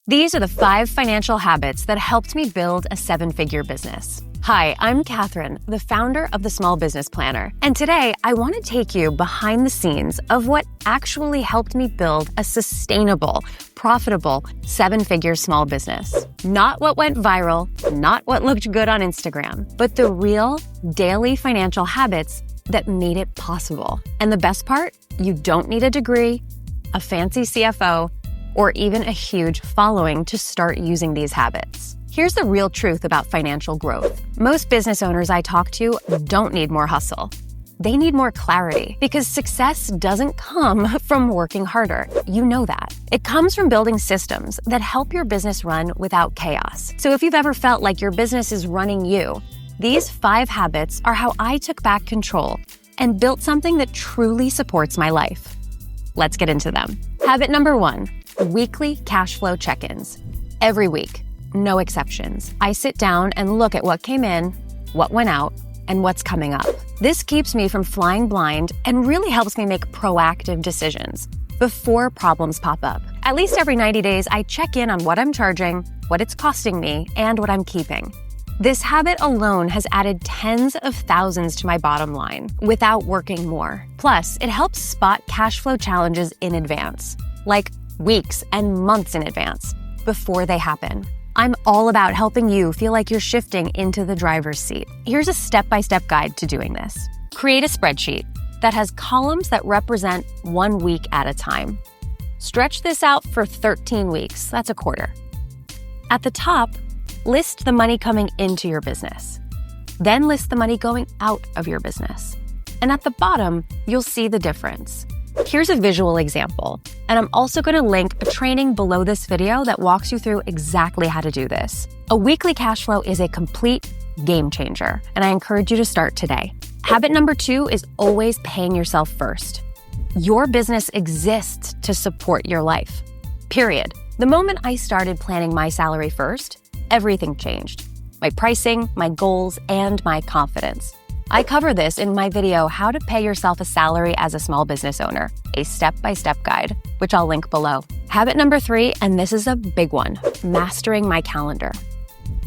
These are the 5 financial habits that helped me build a 7-figure business. Hi, I'm Catherine, the founder of the Small Business Planner, and today I want to take you behind the scenes of what actually helped me build a sustainable, profitable 7-figure small business. Not what went viral, not what looked good on Instagram, but the real daily financial habits that made it possible. And the best part, you don't need a degree, a fancy CFO, or even a huge following to start using these habits. Here's the real truth about financial growth. Most business owners I talk to don't need more hustle. They need more clarity because success doesn't come from working harder. You know that. It comes from building systems that help your business run without chaos. So if you've ever felt like your business is running you, these 5 habits are how I took back control and built something that truly supports my life. Let's get into them. Habit number 1, weekly cash flow check-ins. Every week, no exceptions, I sit down and look at what came in, what went out, and what's coming up. This keeps me from flying blind and really helps me make proactive decisions before problems pop up. At least every 90 days, I check in on what I'm charging, what it's costing me, and what I'm keeping. This habit alone has added tens of thousands to my bottom line without working more. Plus, it helps spot cash flow challenges in advance, like weeks and months in advance, before they happen. I'm all about helping you feel like you're shifting into the driver's seat. Here's a step-by-step guide to doing this. Create a spreadsheet that has columns that represent 1 week at a time. Stretch this out for 13 weeks, that's a quarter. At the top, list the money coming into your business. Then list the money going out of your business. And at the bottom, you'll see the difference. Here's a visual example, and I'm also going to link a training below this video that walks you through exactly how to do this. A weekly cash flow is a complete game changer, and I encourage you to start today. Habit number 2 is always paying yourself first. Your business exists to support your life, period. The moment I started planning my salary first, everything changed. My pricing, my goals, and my confidence. I cover this in my video, How to Pay Yourself a Salary as a Small Business Owner, a step-by-step guide, which I'll link below. Habit number 3, and this is a big one, mastering my calendar.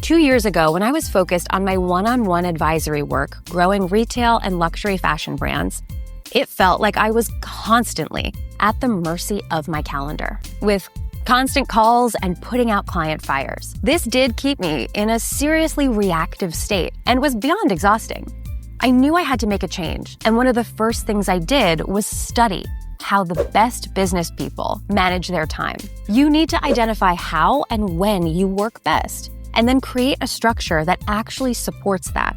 2 years ago, when I was focused on my one-on-one advisory work, growing retail and luxury fashion brands, it felt like I was constantly at the mercy of my calendar, with constant calls and putting out client fires. This did keep me in a seriously reactive state and was beyond exhausting. I knew I had to make a change, and one of the first things I did was study how the best business people manage their time. You need to identify how and when you work best, and then create a structure that actually supports that.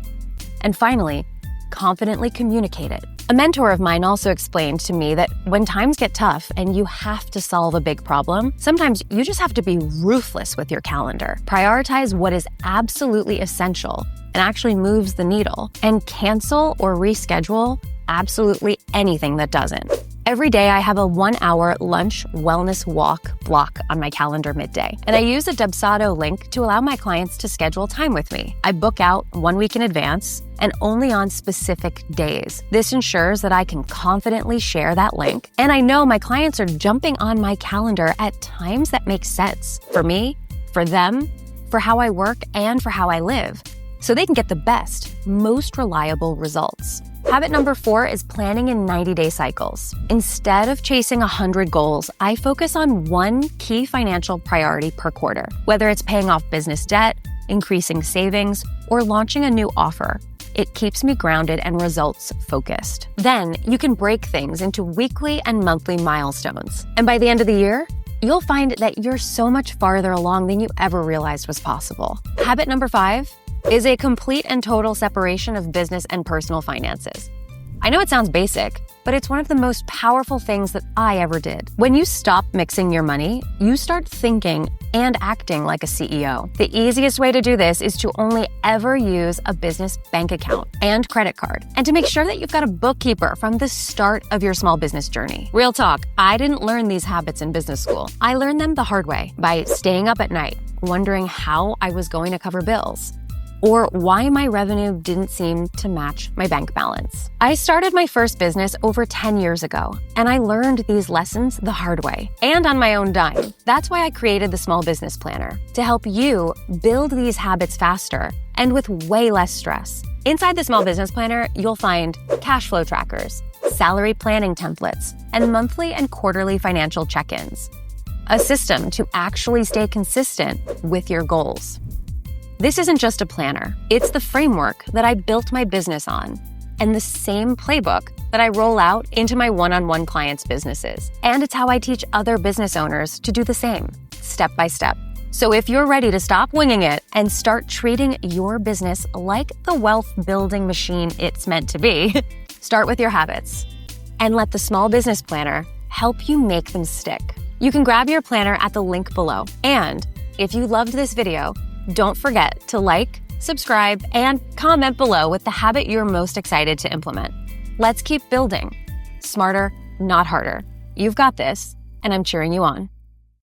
And finally, confidently communicate it. A mentor of mine also explained to me that when times get tough and you have to solve a big problem, sometimes you just have to be ruthless with your calendar. Prioritize what is absolutely essential and actually moves the needle, and cancel or reschedule absolutely anything that doesn't. Every day I have a 1-hour lunch wellness walk block on my calendar midday, and I use a Dubsado link to allow my clients to schedule time with me. I book out 1 week in advance and only on specific days. This ensures that I can confidently share that link, and I know my clients are jumping on my calendar at times that make sense for me, for them, for how I work, and for how I live, so they can get the best, most reliable results. Habit number 4 is planning in 90-day cycles. Instead of chasing 100 goals, I focus on one key financial priority per quarter, whether it's paying off business debt, increasing savings, or launching a new offer. It keeps me grounded and results focused. Then you can break things into weekly and monthly milestones. And by the end of the year, you'll find that you're so much farther along than you ever realized was possible. Habit number 5 is a complete and total separation of business and personal finances. I know it sounds basic, but it's one of the most powerful things that I ever did. When you stop mixing your money, you start thinking and acting like a CEO. The easiest way to do this is to only ever use a business bank account and credit card, and to make sure that you've got a bookkeeper from the start of your small business journey. Real talk, I didn't learn these habits in business school. I learned them the hard way by staying up at night, wondering how I was going to cover bills. or why my revenue didn't seem to match my bank balance. I started my first business over 10 years ago, and I learned these lessons the hard way and on my own dime. That's why I created the Small Business Planner, to help you build these habits faster and with way less stress. Inside the Small Business Planner, you'll find cash flow trackers, salary planning templates, and monthly and quarterly financial check-ins. A system to actually stay consistent with your goals. This isn't just a planner. It's the framework that I built my business on, and the same playbook that I roll out into my one-on-one clients' businesses. And it's how I teach other business owners to do the same, step by step. So if you're ready to stop winging it and start treating your business like the wealth-building machine it's meant to be, start with your habits and let the Small Business Planner help you make them stick. You can grab your planner at the link below. And if you loved this video, don't forget to like, subscribe, and comment below with the habit you're most excited to implement. Let's keep building. Smarter, not harder. You've got this, and I'm cheering you on.